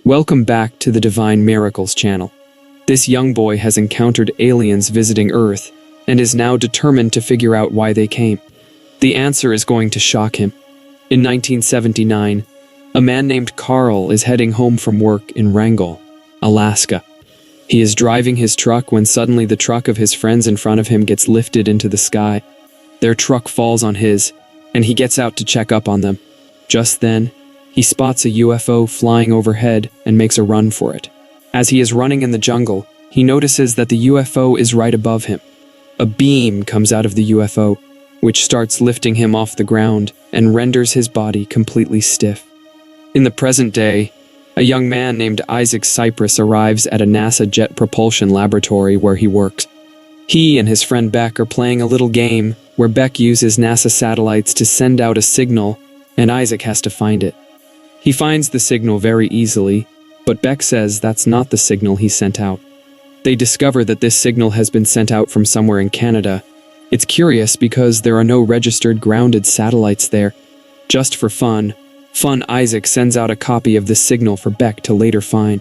Welcome back to the Divine Miracles channel. This young boy has encountered aliens visiting Earth and is now determined to figure out why they came. The answer is going to shock him. In 1979, a man named Carl is heading home from work in Wrangell, Alaska. He is driving his truck when suddenly the truck of his friends in front of him gets lifted into the sky. Their truck falls on his, and he gets out to check up on them. Just then, he spots a UFO flying overhead and makes a run for it. As he is running in the jungle, he notices that the UFO is right above him. A beam comes out of the UFO, which starts lifting him off the ground and renders his body completely stiff. In the present day, a young man named Isaac Cypress arrives at a NASA Jet Propulsion Laboratory where he works. He and his friend Beck are playing a little game where Beck uses NASA satellites to send out a signal, and Isaac has to find it. He finds the signal very easily, but Beck says that's not the signal he sent out. They discover that this signal has been sent out from somewhere in Canada. It's curious because there are no registered grounded satellites there. Just for fun, Isaac sends out a copy of this signal for Beck to later find.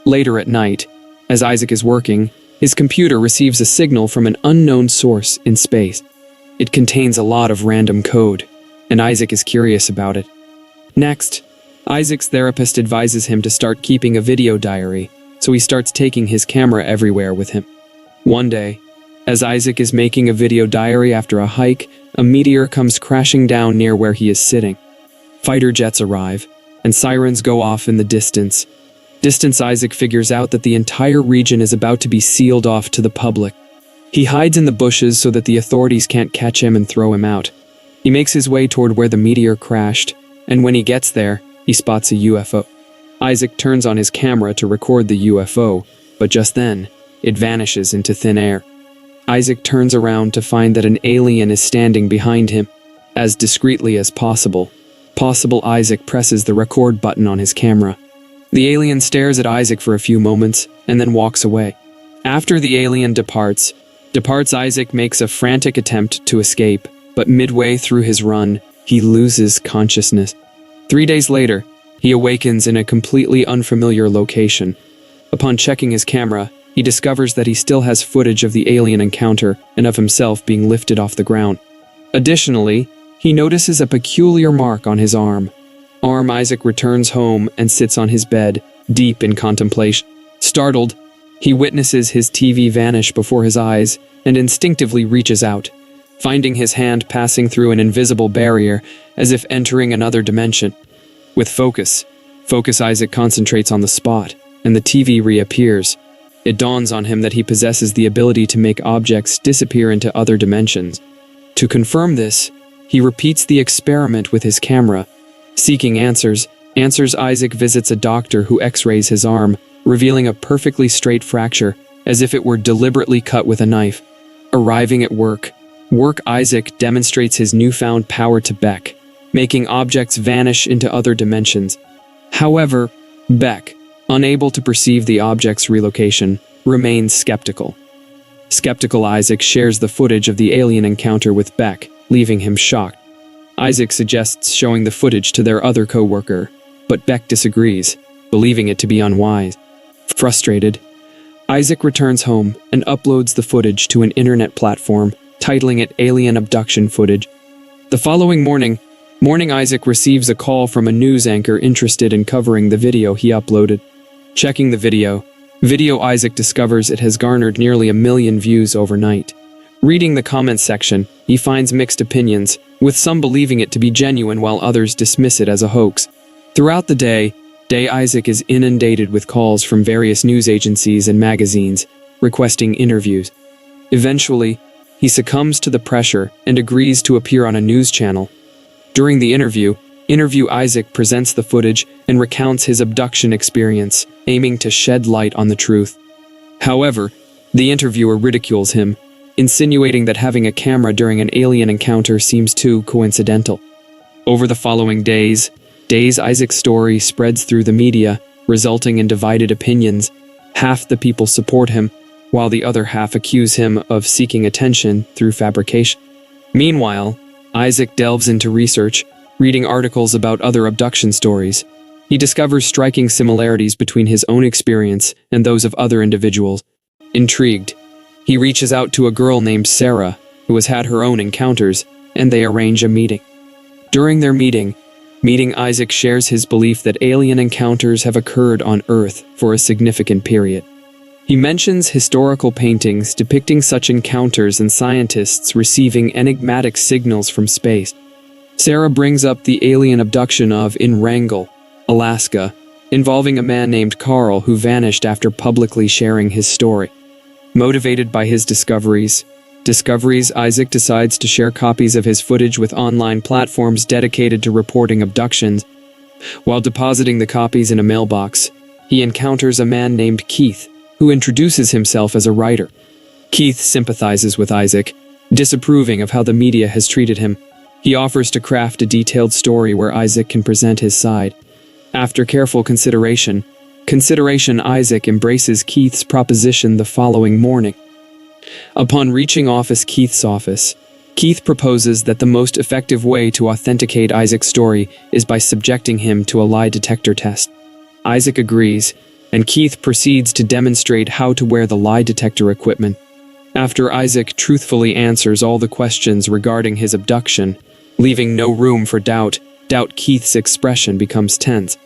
Later at night, as Isaac is working, his computer receives a signal from an unknown source in space. It contains a lot of random code, and Isaac is curious about it. Next, Isaac's therapist advises him to start keeping a video diary, so he starts taking his camera everywhere with him. One day, as Isaac is making a video diary after a hike, a meteor comes crashing down near where he is sitting. Fighter jets arrive, and sirens go off in the distance. Isaac figures out that the entire region is about to be sealed off to the public. He hides in the bushes so that the authorities can't catch him and throw him out. He makes his way toward where the meteor crashed, and when he gets there, he spots a UFO. Isaac turns on his camera to record the UFO, but just then, it vanishes into thin air. Isaac turns around to find that an alien is standing behind him. As discreetly as possible, Isaac presses the record button on his camera. The alien stares at Isaac for a few moments and then walks away. After the alien departs, Isaac makes a frantic attempt to escape, but midway through his run, he loses consciousness. 3 days later, he awakens in a completely unfamiliar location. Upon checking his camera, he discovers that he still has footage of the alien encounter and of himself being lifted off the ground. Additionally, he notices a peculiar mark on his arm. Isaac returns home and sits on his bed, deep in contemplation. Startled, he witnesses his TV vanish before his eyes and instinctively reaches out, finding his hand passing through an invisible barrier as if entering another dimension. With focus, Isaac concentrates on the spot, and the TV reappears. It dawns on him that he possesses the ability to make objects disappear into other dimensions. To confirm this, he repeats the experiment with his camera. Seeking answers, Isaac visits a doctor who x-rays his arm, revealing a perfectly straight fracture, as if it were deliberately cut with a knife. Arriving at work, Isaac demonstrates his newfound power to Beck, making objects vanish into other dimensions. However, Beck, unable to perceive the object's relocation, remains skeptical. Skeptical Isaac shares the footage of the alien encounter with Beck, leaving him shocked. Isaac suggests showing the footage to their other co-worker, but Beck disagrees, believing it to be unwise. Frustrated, Isaac returns home and uploads the footage to an internet platform, titling it Alien Abduction Footage. The following morning, Isaac receives a call from a news anchor interested in covering the video he uploaded. Checking the video, Isaac discovers it has garnered nearly 1 million views overnight. Reading the comments section, he finds mixed opinions, with some believing it to be genuine while others dismiss it as a hoax. Throughout the day, Isaac is inundated with calls from various news agencies and magazines, requesting interviews. Eventually, he succumbs to the pressure and agrees to appear on a news channel. During the interview, Isaac presents the footage and recounts his abduction experience, aiming to shed light on the truth. However, the interviewer ridicules him, insinuating that having a camera during an alien encounter seems too coincidental. Over the following days, Isaac's story spreads through the media, resulting in divided opinions. Half the people support him, while the other half accuse him of seeking attention through fabrication. Meanwhile, Isaac delves into research, reading articles about other abduction stories. he discovers striking similarities between his own experience and those of other individuals. Intrigued, he reaches out to a girl named Sarah, who has had her own encounters, and they arrange a meeting. During their meeting, Isaac shares his belief that alien encounters have occurred on Earth for a significant period. He mentions historical paintings depicting such encounters and scientists receiving enigmatic signals from space. Sarah brings up the alien abduction in Wrangell, Alaska, involving a man named Carl who vanished after publicly sharing his story. Motivated by his discoveries, Isaac decides to share copies of his footage with online platforms dedicated to reporting abductions. While depositing the copies in a mailbox, he encounters a man named Keith, who introduces himself as a writer. Keith sympathizes with Isaac, disapproving of how the media has treated him. He offers to craft a detailed story where Isaac can present his side. After careful consideration, Isaac embraces Keith's proposition the following morning. Upon reaching Keith's office, Keith proposes that the most effective way to authenticate Isaac's story is by subjecting him to a lie detector test. Isaac agrees, and Keith proceeds to demonstrate how to wear the lie detector equipment. After Isaac truthfully answers all the questions regarding his abduction, leaving no room for doubt, Keith's expression becomes tense.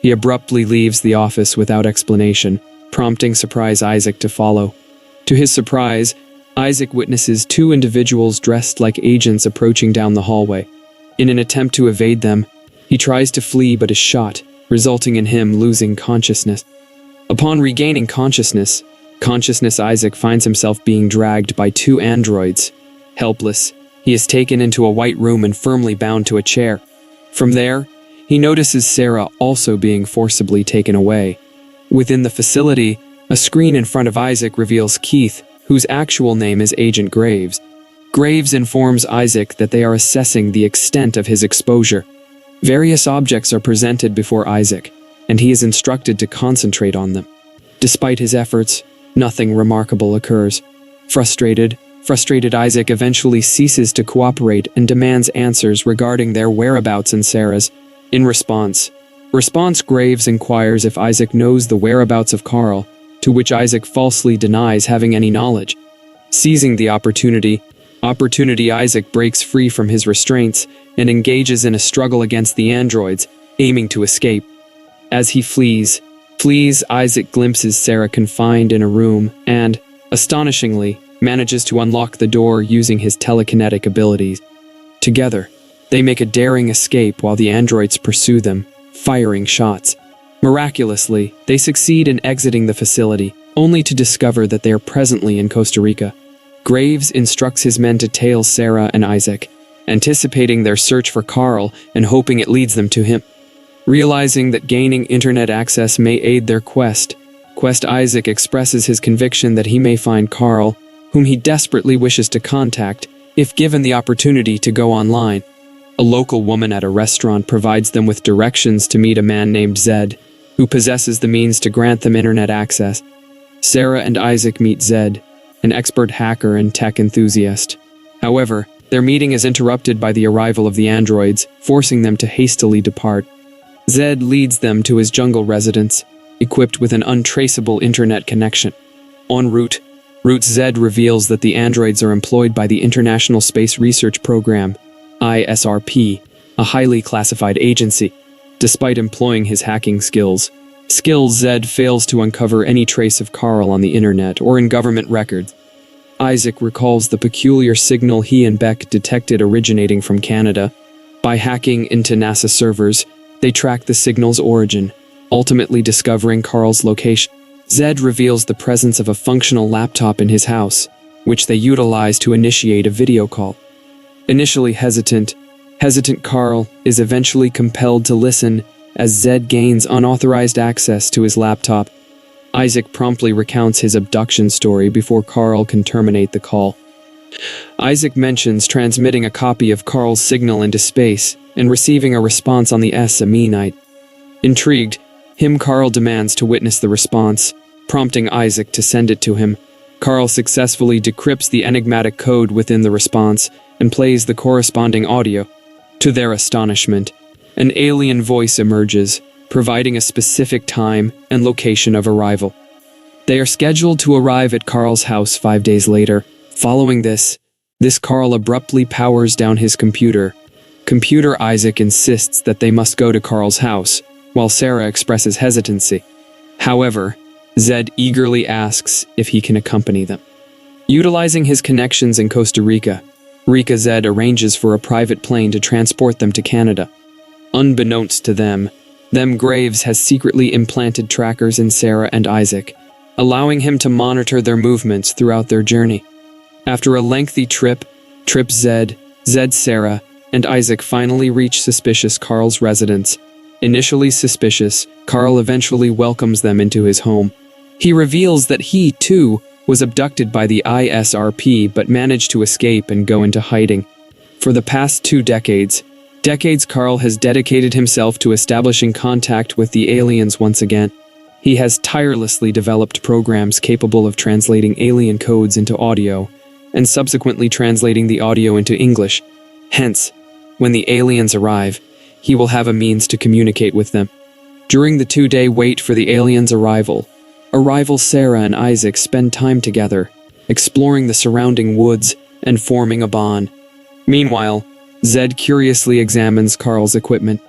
He abruptly leaves the office without explanation, prompting surprised Isaac to follow. To his surprise, Isaac witnesses two individuals dressed like agents approaching down the hallway. In an attempt to evade them, he tries to flee but is shot, resulting in him losing consciousness. Upon regaining consciousness, Isaac finds himself being dragged by two androids. Helpless, he is taken into a white room and firmly bound to a chair. From there, he notices Sarah also being forcibly taken away. Within the facility, a screen in front of Isaac reveals Keith, whose actual name is Agent Graves. Graves informs Isaac that they are assessing the extent of his exposure. Various objects are presented before Isaac, and he is instructed to concentrate on them. Despite his efforts, nothing remarkable occurs. Frustrated Isaac eventually ceases to cooperate and demands answers regarding their whereabouts and Sarah's. In response, Graves inquires if Isaac knows the whereabouts of Carl, to which Isaac falsely denies having any knowledge. Seizing the opportunity, Isaac breaks free from his restraints and engages in a struggle against the androids, aiming to escape. As he flees, Isaac glimpses Sarah confined in a room and, astonishingly, manages to unlock the door using his telekinetic abilities. Together, they make a daring escape while the androids pursue them, firing shots. Miraculously, they succeed in exiting the facility, only to discover that they are presently in Costa Rica. Graves instructs his men to tail Sarah and Isaac, anticipating their search for Carl and hoping it leads them to him. Realizing that gaining internet access may aid their quest, Isaac expresses his conviction that he may find Carl, whom he desperately wishes to contact, if given the opportunity to go online. A local woman at a restaurant provides them with directions to meet a man named Zed, who possesses the means to grant them internet access. Sarah and Isaac meet Zed, an expert hacker and tech enthusiast. However, their meeting is interrupted by the arrival of the androids, forcing them to hastily depart. Zed leads them to his jungle residence, equipped with an untraceable internet connection. En route, Zed reveals that the androids are employed by the International Space Research Program, ISRP, a highly classified agency. Despite employing his hacking skills, Zed fails to uncover any trace of Carl on the internet or in government records. Isaac recalls the peculiar signal he and Beck detected originating from Canada. By hacking into NASA servers, they track the signal's origin, ultimately discovering Carl's location. Zed reveals the presence of a functional laptop in his house, which they utilize to initiate a video call. Initially hesitant Carl is eventually compelled to listen as Zed gains unauthorized access to his laptop. Isaac promptly recounts his abduction story before Carl can terminate the call. Isaac mentions transmitting a copy of Carl's signal into space and receiving a response on the SME night. Intrigued, Carl demands to witness the response, prompting Isaac to send it to him. Carl successfully decrypts the enigmatic code within the response and plays the corresponding audio. To their astonishment, an alien voice emerges, providing a specific time and location of arrival. They are scheduled to arrive at Carl's house 5 days later. Following this, Carl abruptly powers down his computer. Computer Isaac insists that they must go to Carl's house, while Sarah expresses hesitancy. However, Zed eagerly asks if he can accompany them. Utilizing his connections in Costa Rica, Zed arranges for a private plane to transport them to Canada. Unbeknownst to them, Graves has secretly implanted trackers in Sarah and Isaac, allowing him to monitor their movements throughout their journey. After a lengthy trip, Zed, Sarah, and Isaac finally reach suspicious Carl's residence. Initially suspicious, Carl eventually welcomes them into his home. He reveals that he, too, was abducted by the ISRP but managed to escape and go into hiding. For the past 2 decades, Carl has dedicated himself to establishing contact with the aliens once again. He has tirelessly developed programs capable of translating alien codes into audio, and subsequently translating the audio into English. Hence, when the aliens arrive, he will have a means to communicate with them. During the 2-day wait for the aliens' arrival, Sarah and Isaac spend time together, exploring the surrounding woods and forming a bond. Meanwhile, Zed curiously examines Carl's equipment.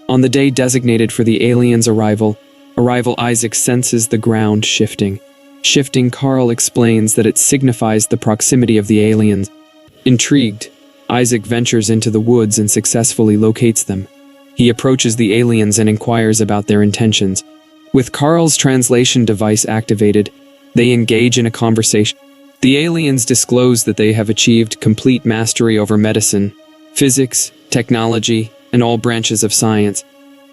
On the day designated for the aliens' arrival, Isaac senses the ground shifting. Carl explains that it signifies the proximity of the aliens. Intrigued, Isaac ventures into the woods and successfully locates them. He approaches the aliens and inquires about their intentions. With Carl's translation device activated, they engage in a conversation. The aliens disclose that they have achieved complete mastery over medicine, physics, technology, and all branches of science.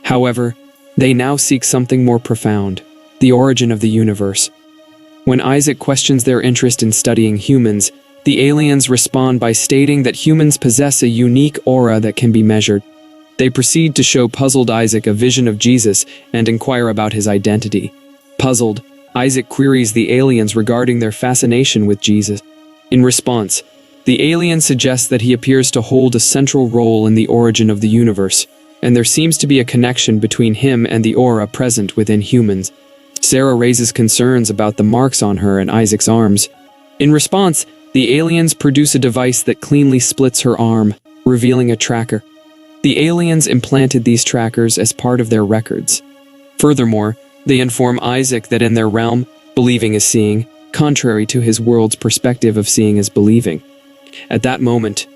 However, they now seek something more profound: the origin of the universe. When Isaac questions their interest in studying humans, the aliens respond by stating that humans possess a unique aura that can be measured. They proceed to show puzzled Isaac a vision of Jesus and inquire about his identity. Puzzled, Isaac queries the aliens regarding their fascination with Jesus. In response, the alien suggests that he appears to hold a central role in the origin of the universe, and there seems to be a connection between him and the aura present within humans. Sarah raises concerns about the marks on her and Isaac's arms. In response, the aliens produce a device that cleanly splits her arm, revealing a tracker. The aliens implanted these trackers as part of their records. Furthermore, they inform Isaac that in their realm, believing is seeing, contrary to his world's perspective of seeing is believing. At that moment,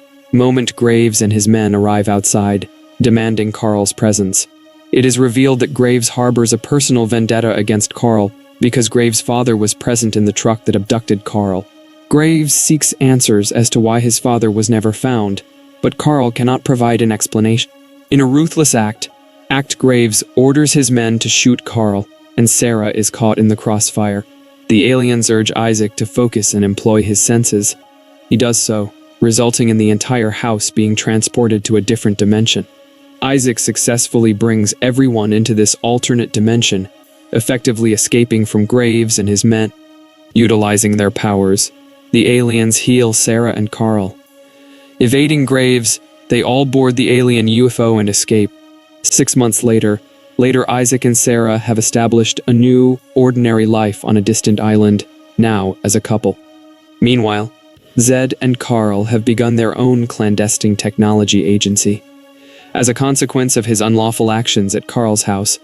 Graves and his men arrive outside, demanding Carl's presence. It is revealed that Graves harbors a personal vendetta against Carl because Graves' father was present in the truck that abducted Carl. Graves seeks answers as to why his father was never found, but Carl cannot provide an explanation. In a ruthless act, Graves orders his men to shoot Carl, and Sarah is caught in the crossfire. The aliens urge Isaac to focus and employ his senses. He does so, resulting in the entire house being transported to a different dimension. Isaac successfully brings everyone into this alternate dimension, effectively escaping from Graves and his men. Utilizing their powers, the aliens heal Sarah and Carl. Evading Graves, they all board the alien UFO and escape. 6 months later, Isaac and Sarah have established a new, ordinary life on a distant island, now as a couple. Meanwhile, Zed and Carl have begun their own clandestine technology agency. As a consequence of his unlawful actions at Carl's house,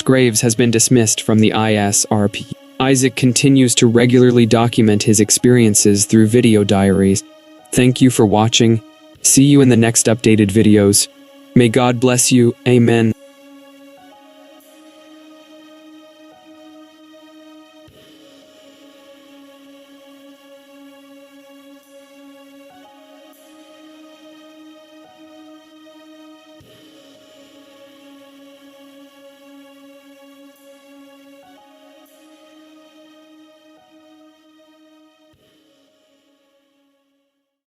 Graves has been dismissed from the ISRP. Isaac continues to regularly document his experiences through video diaries. Thank you for watching. See you in the next updated videos. May God bless you. Amen.